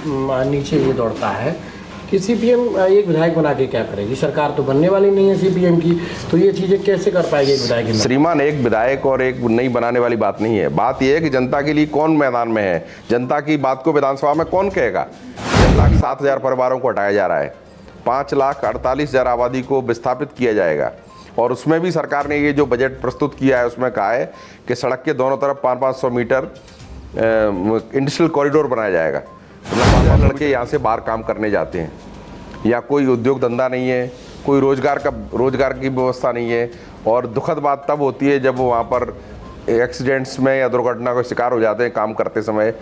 नीचे ये दौड़ता है कि सीपीएम एक विधायक बना के क्या करेगी। सरकार तो बनने वाली नहीं है सीपीएम की, तो ये चीज़ें कैसे कर पाएगी एक विधायक? श्रीमान, एक विधायक और एक नई बनाने वाली बात नहीं है। बात यह है कि जनता के लिए कौन मैदान में है, जनता की बात को विधानसभा में कौन कहेगा। 1,07,000 परिवारों को हटाया जा रहा है, 5,48,000 आबादी को विस्थापित किया जाएगा, और उसमें भी सरकार ने ये जो बजट प्रस्तुत किया है उसमें कहा है कि सड़क के दोनों तरफ 500-500 मीटर इंडस्ट्रियल कॉरिडोर बनाया जाएगा। मतलब लड़के यहाँ से बाहर काम करने जाते हैं, या कोई उद्योग धंधा नहीं है, कोई रोजगार की व्यवस्था नहीं है। और दुखद बात तब होती है जब वो वहाँ पर एक्सीडेंट्स में या दुर्घटना का शिकार हो जाते हैं काम करते समय।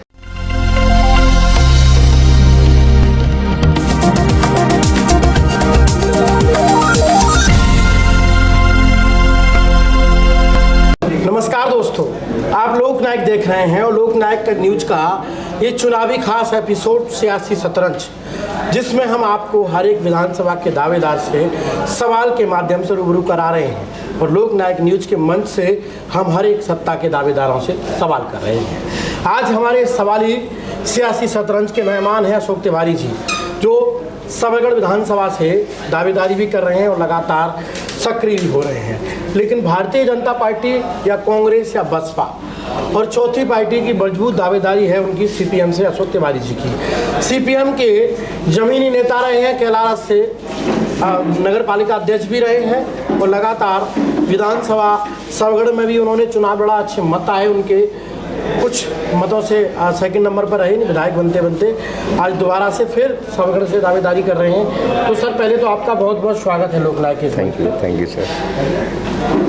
नमस्कार दोस्तों, आप लोकनायक देख रहे हैं और लोकनायक न्यूज का ये चुनावी खास एपिसोड सियासी शतरंज, जिसमें हम आपको हर एक विधानसभा के दावेदार से सवाल के माध्यम से रूबरू करा रहे हैं, और लोकनायक न्यूज के मंच से हम हर एक सत्ता के दावेदारों से सवाल कर रहे हैं। आज हमारे सवाली सियासी शतरंज के मेहमान हैं अशोक तिवारी जी, जो सबलगढ़ विधानसभा से दावेदारी भी कर रहे हैं और लगातार सक्रिय भी हो रहे हैं। लेकिन भारतीय जनता पार्टी या कांग्रेस या बसपा, और चौथी पार्टी की मजबूत दावेदारी है उनकी सीपीएम से अशोक तिवारी जी की। सीपीएम के जमीनी नेता रहे हैं, कैलाश से नगर पालिका अध्यक्ष भी रहे हैं, और लगातार विधानसभा सबलगढ़ में भी उन्होंने चुनाव लड़ा, अच्छे मत आए उनके, कुछ मतों से सेकंड नंबर पर रहे, नहीं विधायक बनते बनते आज दोबारा से फिर सबलगढ़ से दावेदारी कर रहे हैं। तो सर, पहले तो आपका बहुत बहुत स्वागत है लोकनायक के। Thank you sir.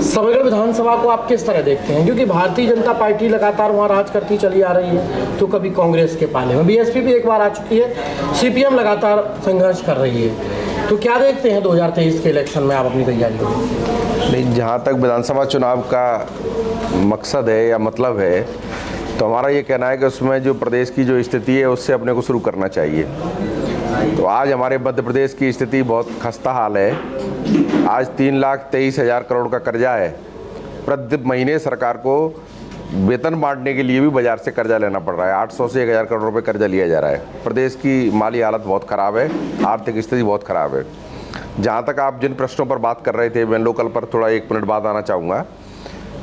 सबलगढ़ विधानसभा को आप किस तरह देखते हैं, क्योंकि भारतीय जनता पार्टी लगातार वहाँ राज करती चली आ रही है, तो कभी कांग्रेस के पाले में बीएसपी भी एक बार आ चुकी है, सीपीएम लगातार संघर्ष कर रही है, तो क्या देखते हैं 2023 के इलेक्शन में आप अपनी तैयारी को? नहीं, जहाँ तक विधानसभा चुनाव का मकसद है या मतलब है, तो हमारा ये कहना है कि उसमें जो प्रदेश की जो स्थिति है उससे अपने को शुरू करना चाहिए। तो आज हमारे मध्य प्रदेश की स्थिति बहुत खस्ता हाल है। आज 3,23,000 करोड़ का कर्जा है। प्रति महीने सरकार को वेतन बांटने के लिए भी बाजार से कर्जा लेना पड़ रहा है। 800 से 1,000 करोड़ रुपये कर्जा लिया जा रहा है। प्रदेश की माली हालत बहुत ख़राब है, आर्थिक स्थिति बहुत ख़राब है। जहाँ तक आप जिन प्रश्नों पर बात कर रहे थे, मैं लोकल पर थोड़ा 1 मिनट बाद आना चाहूँगा।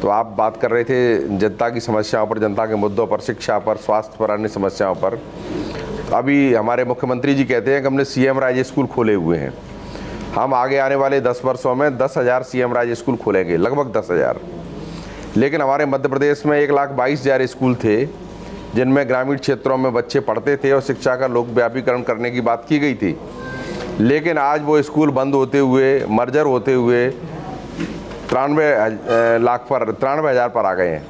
तो आप बात कर रहे थे जनता की समस्याओं पर, जनता के मुद्दों पर, शिक्षा पर, स्वास्थ्य पर, अन्य समस्याओं पर। अभी हमारे मुख्यमंत्री जी कहते हैं कि हमने सीएम राज स्कूल खोले हुए हैं। हम आगे आने वाले 10 वर्षों में 10,000 सीएम राज स्कूल खोलेंगे, लगभग 10,000। लेकिन हमारे मध्य प्रदेश में 1,22,000 स्कूल थे जिनमें ग्रामीण क्षेत्रों में बच्चे पढ़ते थे और शिक्षा का लोकव्यापीकरण करने की बात की गई थी। लेकिन आज वो स्कूल बंद होते हुए, मर्जर होते हुए 93,000 पर आ गए हैं।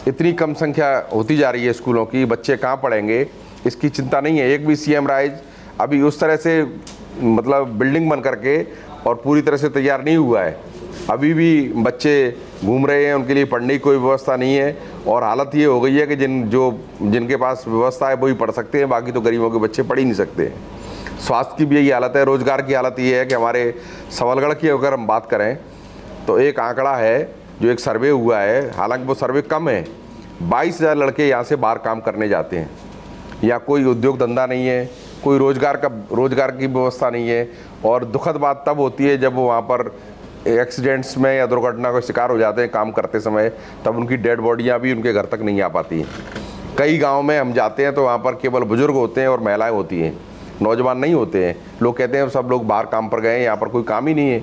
इतनी कम संख्या होती जा रही है स्कूलों की, बच्चे कहाँ पढ़ेंगे, इसकी चिंता नहीं है। एक भी सीएम राइज अभी उस तरह से मतलब बिल्डिंग बन करके और पूरी तरह से तैयार नहीं हुआ है। अभी भी बच्चे घूम रहे हैं, उनके लिए पढ़ने की कोई व्यवस्था नहीं है। और हालत ये हो गई है कि जिनके पास व्यवस्था है वही पढ़ सकते हैं, बाकी तो गरीबों के बच्चे पढ़ ही नहीं सकते। स्वास्थ्य की भी यही हालत है। रोजगार की हालत ये है कि हमारे सबलगढ़ की अगर हम बात करें तो एक आंकड़ा है जो एक सर्वे हुआ है, हालांकि वो सर्वे कम है, 22,000 लड़के यहाँ से बाहर काम करने जाते हैं, या कोई उद्योग धंधा नहीं है, कोई रोजगार की व्यवस्था नहीं है। और दुखद बात तब होती है जब वो वहाँ पर एक्सीडेंट्स में या दुर्घटना का शिकार हो जाते हैं काम करते समय, तब उनकी डेड बॉडियाँ भी उनके घर तक नहीं आ पाती हैं। कई गाँव में हम जाते हैं तो वहाँ पर केवल बुजुर्ग होते हैं और महिलाएँ होती हैं, नौजवान नहीं होते हैं। लोग कहते हैं सब लोग बाहर काम पर गए हैं, यहाँ पर कोई काम ही नहीं है।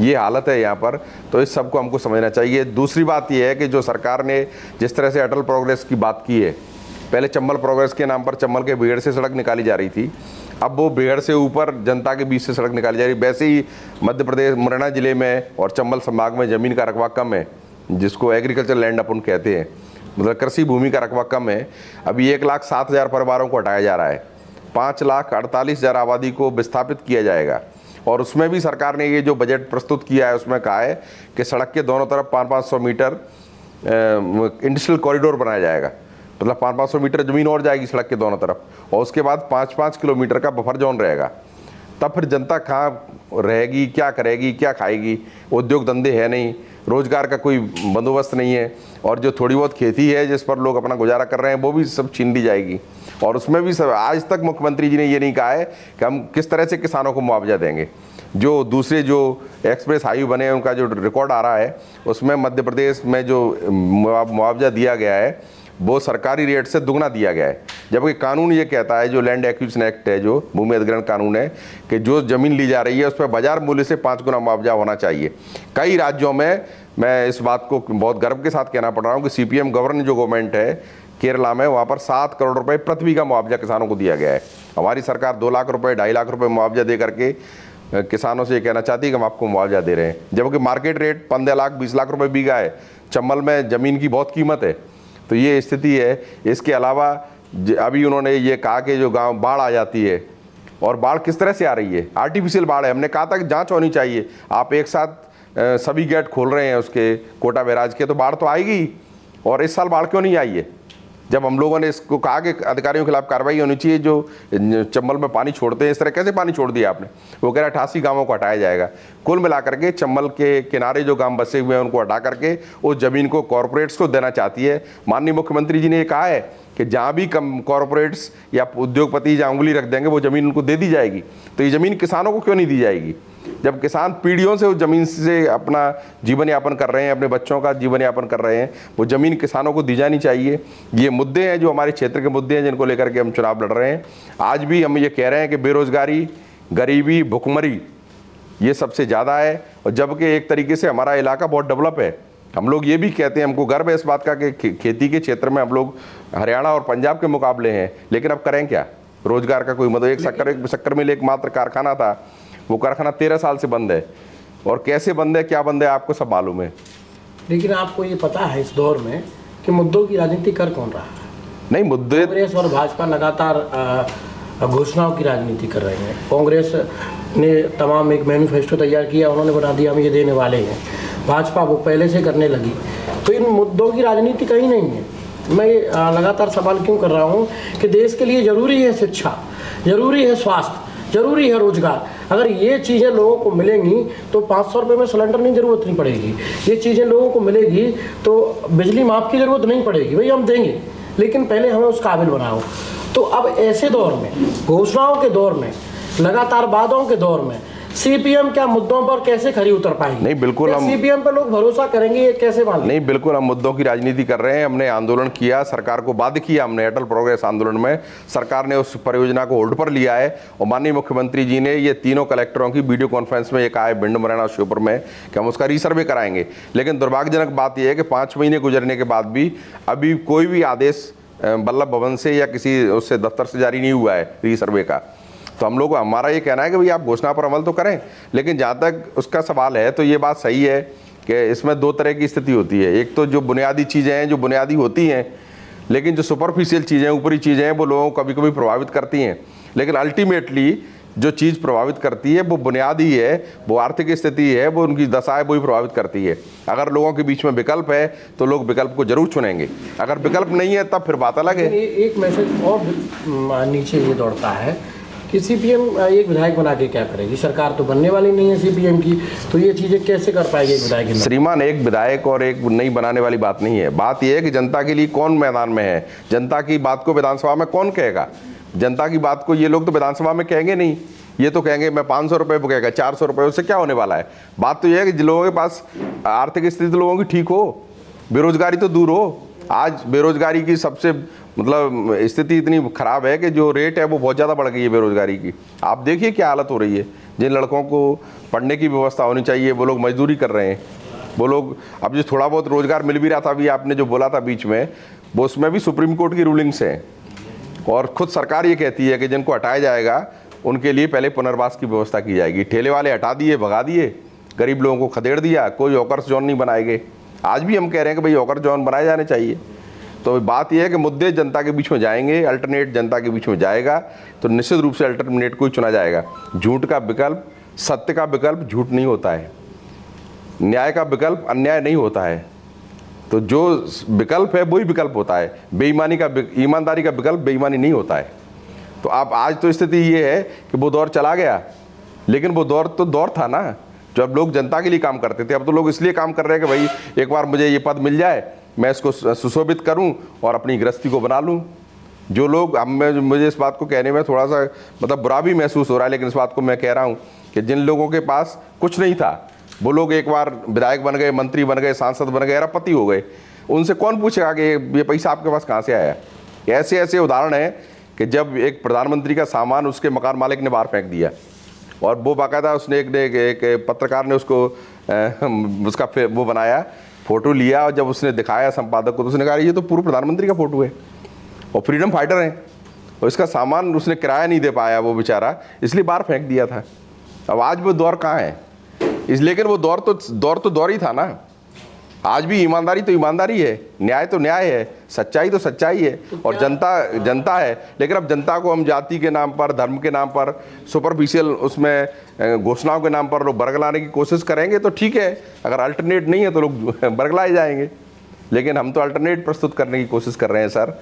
ये हालत है यहाँ पर, तो इस सब को हमको समझना चाहिए। दूसरी बात ये है कि जो सरकार ने जिस तरह से अटल प्रोग्रेस की बात की है, पहले चंबल प्रोग्रेस के नाम पर चंबल के बेहड़ से सड़क निकाली जा रही थी, अब वो बेहड़ से ऊपर जनता के बीच से सड़क निकाली जा रही है। वैसे ही मध्य प्रदेश मुरैना जिले में और चंबल संभाग में ज़मीन का रकबा कम है, जिसको एग्रीकल्चर लैंड अपन कहते हैं, मतलब कृषि भूमि का रकबा कम है। अभी 1,07,000 परिवारों को हटाया जा रहा है, 5,48,000 आबादी को विस्थापित किया जाएगा। और उसमें भी सरकार ने ये जो बजट प्रस्तुत किया है उसमें कहा है कि सड़क के दोनों तरफ 500-500 मीटर इंडस्ट्रियल कॉरिडोर बनाया जाएगा। मतलब 500-500 मीटर ज़मीन और जाएगी सड़क के दोनों तरफ, और उसके बाद 5-5 किलोमीटर का बफर जोन रहेगा। तब फिर जनता कहाँ रहेगी, क्या करेगी, क्या खाएगी? उद्योग धंधे है नहीं, रोज़गार का कोई बंदोबस्त नहीं है, और जो थोड़ी बहुत खेती है जिस पर लोग अपना गुजारा कर रहे हैं वो भी सब छीन ली जाएगी। और उसमें भी सब आज तक मुख्यमंत्री जी ने ये नहीं कहा है कि हम किस तरह से किसानों को मुआवजा देंगे। जो दूसरे जो एक्सप्रेस हाईवे बने हैं उनका जो रिकॉर्ड आ रहा है उसमें मध्य प्रदेश में जो मुआवजा दिया गया है वो सरकारी रेट से दुगना दिया गया है, जबकि कानून ये कहता है, जो लैंड एक्विजिशन एक्ट है, जो भूमि अधिग्रहण कानून है, कि जो ज़मीन ली जा रही है उस पर बाजार मूल्य से 5 गुना मुआवजा होना चाहिए। कई राज्यों में, मैं इस बात को बहुत गर्व के साथ कहना पड़ रहा हूँ कि CPM गवर्न जो गवर्नमेंट है केरला में, वहाँ पर 7 करोड़ रुपए पृथ्वी का मुआवजा किसानों को दिया गया है। हमारी सरकार 2 लाख रुपए 2.5 लाख रुपए मुआवजा दे करके किसानों से ये कहना चाहती है कि हम आपको मुआवजा दे रहे हैं, जबकि मार्केट रेट 15 लाख 20 लाख रुपए बीघा है। चंबल में ज़मीन की बहुत कीमत है। तो ये स्थिति है। इसके अलावा अभी उन्होंने ये कहा कि जो गांव बाढ़ आ जाती है, और बाढ़ किस तरह से आ रही है, आर्टिफिशियल बाढ़ है। हमने कहा था कि जांच होनी चाहिए। आप एक साथ सभी गेट खोल रहे हैं उसके कोटा बैराज के, तो बाढ़ तो आएगी। और इस साल बाढ़ क्यों नहीं आई है? जब हम लोगों ने इसको कहा कि अधिकारियों के खिलाफ कार्रवाई होनी चाहिए जो चंबल में पानी छोड़ते हैं, इस तरह कैसे पानी छोड़ दिया आपने? वो कह रहा 88 गांवों को हटाया जाएगा। कुल मिलाकर के चंबल के किनारे जो गांव बसे हुए हैं उनको हटा करके उस ज़मीन को कॉरपोरेट्स को देना चाहती है। माननीय मुख्यमंत्री जी ने ये कहा है कि जहाँ भी कम कॉरपोरेट्स या उद्योगपति जहाँ उंगली रख देंगे वो ज़मीन उनको दे दी जाएगी। तो ये ज़मीन किसानों को क्यों नहीं दी जाएगी, जब किसान पीढ़ियों से उस ज़मीन से अपना जीवन यापन कर रहे हैं, अपने बच्चों का जीवन यापन कर रहे हैं? वो ज़मीन किसानों को दी जानी चाहिए। ये मुद्दे हैं जो हमारे क्षेत्र के मुद्दे हैं जिनको लेकर के हम चुनाव लड़ रहे हैं। आज भी हम ये कह रहे हैं कि बेरोजगारी, गरीबी, भुखमरी ये सबसे ज़्यादा है, और जबकि एक तरीके से हमारा इलाका बहुत डेवलप है। हम लोग ये भी कहते हैं, हमको गर्व है इस बात का कि खेती के क्षेत्र में हम लोग हरियाणा और पंजाब के मुकाबले हैं। लेकिन अब करें क्या? रोजगार का कोई मतलब, एक शक्कर मिल एकमात्र कारखाना था, वो कारखाना 13 साल से बंद है। और कैसे बंद है, क्या बंद है, आपको सब मालूम है। लेकिन आपको ये पता है इस दौर में कि मुद्दों की राजनीति कर कौन रहा है? नहीं, मुद्दे कांग्रेस और भाजपा लगातार घोषणाओं की राजनीति कर रहे हैं। कांग्रेस ने तमाम एक मैनिफेस्टो तैयार किया, उन्होंने बता दिया हम ये देने वाले हैं। भाजपा वो पहले से करने लगी। तो इन मुद्दों की राजनीति कहीं नहीं है। मैं लगातार सवाल क्यों कर रहा हूँ कि देश के लिए ज़रूरी है शिक्षा, ज़रूरी है स्वास्थ्य, ज़रूरी है रोजगार। अगर ये चीज़ें लोगों को मिलेंगी तो 500 रुपये में सिलेंडर नहीं ज़रूरत नहीं पड़ेगी। ये चीज़ें लोगों को मिलेगी तो बिजली माफ़ की ज़रूरत नहीं पड़ेगी। भाई हम देंगे, लेकिन पहले हमें उस काबिल बनाओ। तो अब ऐसे दौर में, घोषणाओं के दौर में, लगातार वादों के दौर में CPM क्या मुद्दों पर कैसे खरी उतर पाएगी? नहीं, बिल्कुल हम CPM पर लोग भरोसा करेंगे, ये कैसे मान? नहीं, बिल्कुल हम मुद्दों की राजनीति कर रहे हैं। हमने आंदोलन किया, सरकार को बाध्य किया हमने। अटल प्रोग्रेस आंदोलन में सरकार ने उस परियोजना को होल्ड पर लिया है, और माननीय मुख्यमंत्री जी ने ये तीनों कलेक्टरों की वीडियो कॉन्फ्रेंस में ये कहा है, भिंड, मुरैना, श्योपुर में, कि हम उसका रीसर्वे कराएंगे। लेकिन दुर्भाग्यजनक बात यह है कि 5 महीने गुजरने के बाद भी अभी कोई भी आदेश वल्लभ भवन से या किसी उससे दफ्तर से जारी नहीं हुआ है रीसर्वे का। तो हम लोग, हमारा ये कहना है कि भाई आप घोषणा पर अमल तो करें। लेकिन जहाँ तक उसका सवाल है तो ये बात सही है कि इसमें 2 तरह की स्थिति होती है। एक तो जो बुनियादी चीज़ें हैं, जो बुनियादी होती हैं, लेकिन जो सुपरफिशियल चीज़ें, ऊपरी चीज़ें हैं, वो लोगों को कभी कभी प्रभावित करती हैं। लेकिन अल्टीमेटली जो चीज़ प्रभावित करती है वो बुनियादी है, वो आर्थिक स्थिति है, वो उनकी दशा है, वही प्रभावित करती है। अगर लोगों के बीच में विकल्प है तो लोग विकल्प को जरूर चुनेंगे। अगर विकल्प नहीं है तब फिर बात अलग है। एक मैसेज और नीचे ये दौड़ता है कि CPM एक विधायक बना के क्या करेगी? सरकार तो बनने वाली नहीं है CPM की, तो ये चीज़ें कैसे कर पाएगी एक विधायक? श्रीमान, एक विधायक और एक नहीं बनाने वाली बात नहीं है। बात यह है कि जनता के लिए कौन मैदान में है। जनता की बात को विधानसभा में कौन कहेगा? जनता की बात को ये लोग तो विधानसभा में कहेंगे नहीं। ये तो कहेंगे मैं 500 रुपये कहेगा, 400 रुपये, उससे क्या होने वाला है? बात तो यह है कि लोगों के पास आर्थिक स्थिति लोगों की ठीक हो, बेरोजगारी तो दूर हो। आज बेरोजगारी की सबसे मतलब स्थिति इतनी खराब है कि जो रेट है वो बहुत ज़्यादा बढ़ गई है बेरोजगारी की। आप देखिए क्या हालत हो रही है। जिन लड़कों को पढ़ने की व्यवस्था होनी चाहिए वो लोग मजदूरी कर रहे हैं। वो लोग, अब जो थोड़ा बहुत रोजगार मिल भी रहा था, अभी आपने जो बोला था बीच में, वो उसमें भी सुप्रीम कोर्ट की रूलिंग्स हैं। और खुद सरकार ये कहती है कि जिनको हटाया जाएगा उनके लिए पहले पुनर्वास की व्यवस्था की जाएगी। ठेले वाले हटा दिए, भगा दिए, गरीब लोगों को खदेड़ दिया, कोई हॉकर्स जोन नहीं बनाए गए। आज भी हम कह रहे हैं कि भाई हॉकर जोन बनाए जाने चाहिए। तो बात यह है कि मुद्दे जनता के बीच में जाएंगे, अल्टरनेट जनता के बीच में जाएगा, तो निश्चित रूप से अल्टरनेट को ही चुना जाएगा। झूठ का विकल्प, सत्य का विकल्प झूठ नहीं होता है, न्याय का विकल्प अन्याय नहीं होता है। तो जो विकल्प है वही विकल्प होता है। बेईमानी का, ईमानदारी का विकल्प बेईमानी नहीं होता है। तो आप आज तो स्थिति ये है कि वो दौर चला गया, लेकिन वो दौर तो दौर था ना जब लोग जनता के लिए काम करते थे। अब तो लोग इसलिए काम कर रहे हैं कि भाई एक बार मुझे ये पद मिल जाए, मैं इसको सुशोभित करूं और अपनी गृहस्थी को बना लूं। जो लोग मुझे इस बात को कहने में थोड़ा सा मतलब बुरा भी महसूस हो रहा है, लेकिन इस बात को मैं कह रहा हूँ कि जिन लोगों के पास कुछ नहीं था, वो लोग एक बार विधायक बन गए, मंत्री बन गए, सांसद बन गए, अरबपति हो गए, उनसे कौन पूछेगा कि ये पैसा आपके पास कहाँ से आया? ऐसे ऐसे उदाहरण हैं कि जब एक प्रधानमंत्री का सामान उसके मकान मालिक ने बाहर फेंक दिया, और वो बाकायदा उसने एक पत्रकार ने उसको उसका वो बनाया, फ़ोटो लिया, और जब उसने दिखाया संपादक को तो उसने कहा ये तो पूर्व प्रधानमंत्री का फ़ोटो है और फ्रीडम फाइटर हैं, और इसका सामान उसने किराया नहीं दे पाया वो बेचारा, इसलिए बाहर फेंक दिया था। अब आज वो दौर कहाँ है? लेकिन वो दौर ही था ना। आज भी ईमानदारी तो ईमानदारी है, न्याय तो न्याय है, सच्चाई तो सच्चाई है, और जनता है। लेकिन अब जनता को हम जाति के नाम पर, धर्म के नाम पर, सुपरफिशियल उसमें घोषणाओं के नाम पर लोग बरगलाने की कोशिश करेंगे तो ठीक है, अगर अल्टरनेट नहीं है तो लोग बरगलाए जाएंगे। लेकिन हम तो अल्टरनेट प्रस्तुत करने की कोशिश कर रहे हैं सर,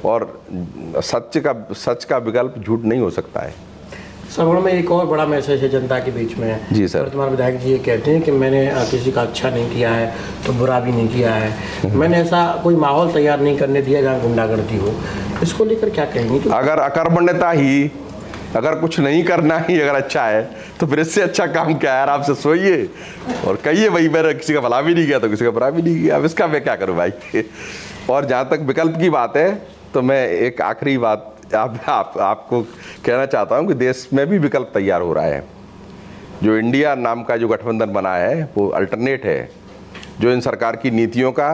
और सच का विकल्प झूठ नहीं हो सकता है। श्रवण में एक और बड़ा मैसेज है जनता के बीच में। जी सर। वर्तमान विधायक जी ये कहते हैं कि मैंने किसी का अच्छा नहीं किया है तो बुरा भी नहीं किया है, मैंने ऐसा कोई माहौल तैयार नहीं करने दिया जहाँ गुंडागर्दी हो। इसको लेकर क्या कहेंगे? अगर अकर्मण्यता ही, अगर कुछ नहीं करना ही अगर अच्छा है तो फिर इससे अच्छा काम क्या है यार? आपसे सोइए और कहिए भाई मैंने किसी का भला भी नहीं किया तो किसी का बुरा भी नहीं किया, अब इसका मैं क्या करूँ भाई। और जहाँ तक विकल्प की बात है तो मैं एक आखिरी बात आपको कहना चाहता हूँ कि देश में भी विकल्प तैयार हो रहा है। जो इंडिया नाम का जो गठबंधन बना है वो अल्टरनेट है। जो इन सरकार की नीतियों का,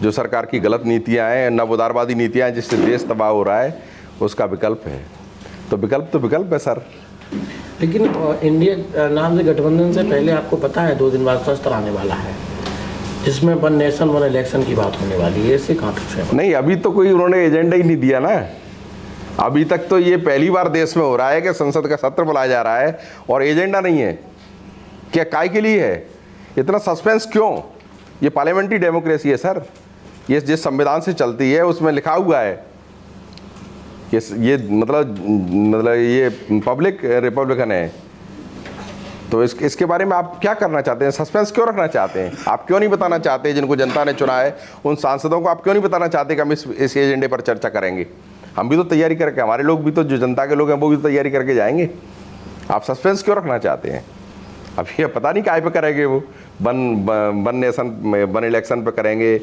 जो सरकार की गलत नीतियाँ हैं, नव उदारवादी नीतियाँ हैं जिससे देश तबाह हो रहा है, उसका विकल्प है। तो विकल्प है सर। लेकिन इंडिया नाम से गठबंधन से पहले आपको पता है 2 दिन बाद शस्त्र आने वाला है, जिसमें वन नेशन वन इलेक्शन की बात होने वाली है। इससे कहाँ तक है? नहीं, अभी तो कोई उन्होंने एजेंडा ही नहीं दिया ना। अभी तक तो ये पहली बार देश में हो रहा है कि संसद का सत्र बुलाया जा रहा है और एजेंडा नहीं है। क्या काय के लिए है इतना सस्पेंस क्यों? ये पार्लियामेंट्री डेमोक्रेसी है सर, ये जिस संविधान से चलती है उसमें लिखा हुआ है कि ये मतलब ये पब्लिक रिपब्लिकन है। तो इसके बारे में आप क्या करना चाहते हैं? सस्पेंस क्यों रखना चाहते हैं? आप क्यों नहीं बताना चाहते, जिनको जनता ने चुना है उन सांसदों को आप क्यों नहीं बताना चाहते कि हम इस एजेंडे पर चर्चा करेंगे? हम भी तो तैयारी करके, हमारे लोग भी तो, जो जनता के लोग हैं वो भी तो तैयारी करके जाएंगे। आप सस्पेंस क्यों रखना चाहते हैं? अब ये पता नहीं काय पे करेंगे वो, वन नेशन वन इलेक्शन पे करेंगे,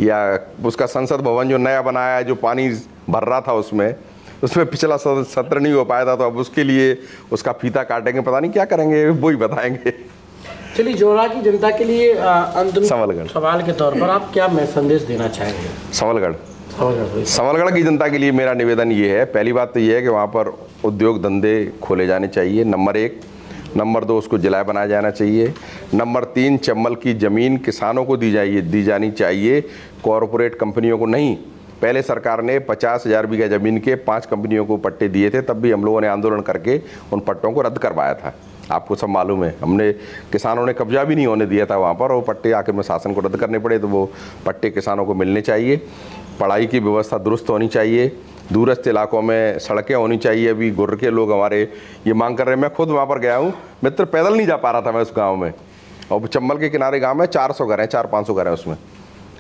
या उसका संसद भवन जो नया बनाया है, जो पानी भर रहा था उसमें पिछला सत्र नहीं हो पाया था, तो अब उसके लिए उसका फीता काटेंगे, पता नहीं क्या करेंगे, वो ही बताएंगे। चलिए, जोरा की जनता के लिए अंतिम सवाल के तौर पर आप क्या संदेश देना चाहेंगे? संवलगढ़ की जनता के लिए मेरा निवेदन ये है, पहली बात तो ये है कि वहाँ पर उद्योग धंधे खोले जाने चाहिए, नंबर 1। नंबर 2, उसको जिला बनाया जाना चाहिए। नंबर 3, चंबल की ज़मीन किसानों को दी जानी चाहिए, कॉरपोरेट कंपनियों को नहीं। पहले सरकार ने 50,000 बीघा ज़मीन के 5 कंपनियों को पट्टे दिए थे, तब भी हम लोगों ने आंदोलन करके उन पट्टों को रद्द करवाया था। आपको सब मालूम है, हमने, किसानों ने कब्जा भी नहीं होने दिया था वहाँ पर, और पट्टे आखिर में शासन को रद्द करने पड़े, तो वो पट्टे किसानों को मिलने चाहिए। पढ़ाई की व्यवस्था दुरुस्त होनी चाहिए, दूरस्थ इलाकों में सड़कें होनी चाहिए। अभी गुर्र के लोग हमारे ये मांग कर रहे हैं, मैं खुद वहाँ पर गया हूँ, मित्र पैदल नहीं जा पा रहा था मैं उस गाँव में, और चंबल के किनारे गाँव में 400 घर हैं, 400-500 घर हैं,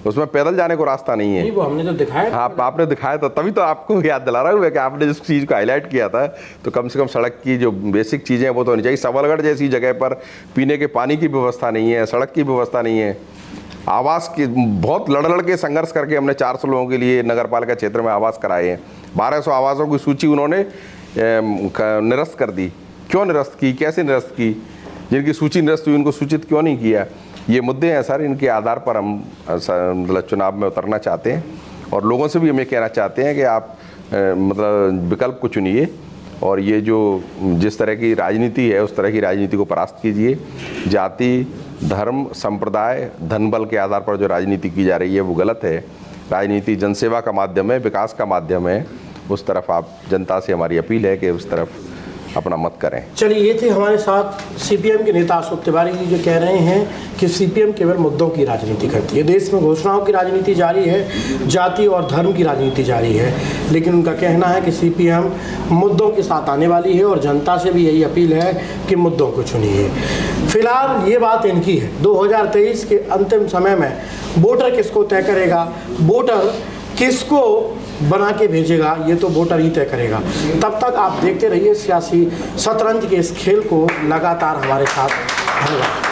उसमें पैदल जाने को रास्ता नहीं है। वो हमने तो दिखाया। हाँ, आपने दिखाया था, तभी तो आपको याद दिला रहा हूँ कि आपने जिस चीज़ को हाईलाइट किया था, तो कम से कम सड़क की जो बेसिक चीज़ें हैं वो तो होनी चाहिए। संवलगढ़ जैसी जगह पर पीने के पानी की व्यवस्था नहीं है, सड़क की व्यवस्था नहीं है, आवास की बहुत लड़ के संघर्ष करके हमने 400 लोगों के लिए नगर पालिका क्षेत्र में आवास कराए हैं। 1200 आवासों की सूची उन्होंने निरस्त कर दी। क्यों निरस्त की, कैसे निरस्त की? जिनकी सूची निरस्त हुई उनको सूचित क्यों नहीं किया? ये मुद्दे हैं सर, इनके आधार पर हम मतलब चुनाव में उतरना चाहते हैं, और लोगों से भी हमें कहना चाहते हैं कि आप मतलब विकल्प को चुनिए, और ये जो जिस तरह की राजनीति है उस तरह की राजनीति को परास्त कीजिए। जाति, धर्म, संप्रदाय, धनबल के आधार पर जो राजनीति की जा रही है वो गलत है। राजनीति जनसेवा का माध्यम है, विकास का माध्यम है, उस तरफ आप, जनता से हमारी अपील है कि उस तरफ अपना मत करें। चलिए, ये थे हमारे साथ सीपीएम के नेता अशोक तिवारी जी, जो कह रहे हैं कि सीपीएम केवल मुद्दों की राजनीति करती है। देश में घोषणाओं की राजनीति जारी है, जाति और धर्म की राजनीति जारी है, लेकिन उनका कहना है कि सीपीएम मुद्दों के साथ आने वाली है, और जनता से भी यही अपील है कि मुद्दों को चुनिए। फिलहाल ये बात इनकी है। 2023 के अंतिम समय में वोटर किसको तय करेगा, वोटर किसको बना के भेजेगा ये तो वोटर ही तय करेगा। तब तक आप देखते रहिए सियासी शतरंज के इस खेल को लगातार हमारे साथ। धन्यवाद।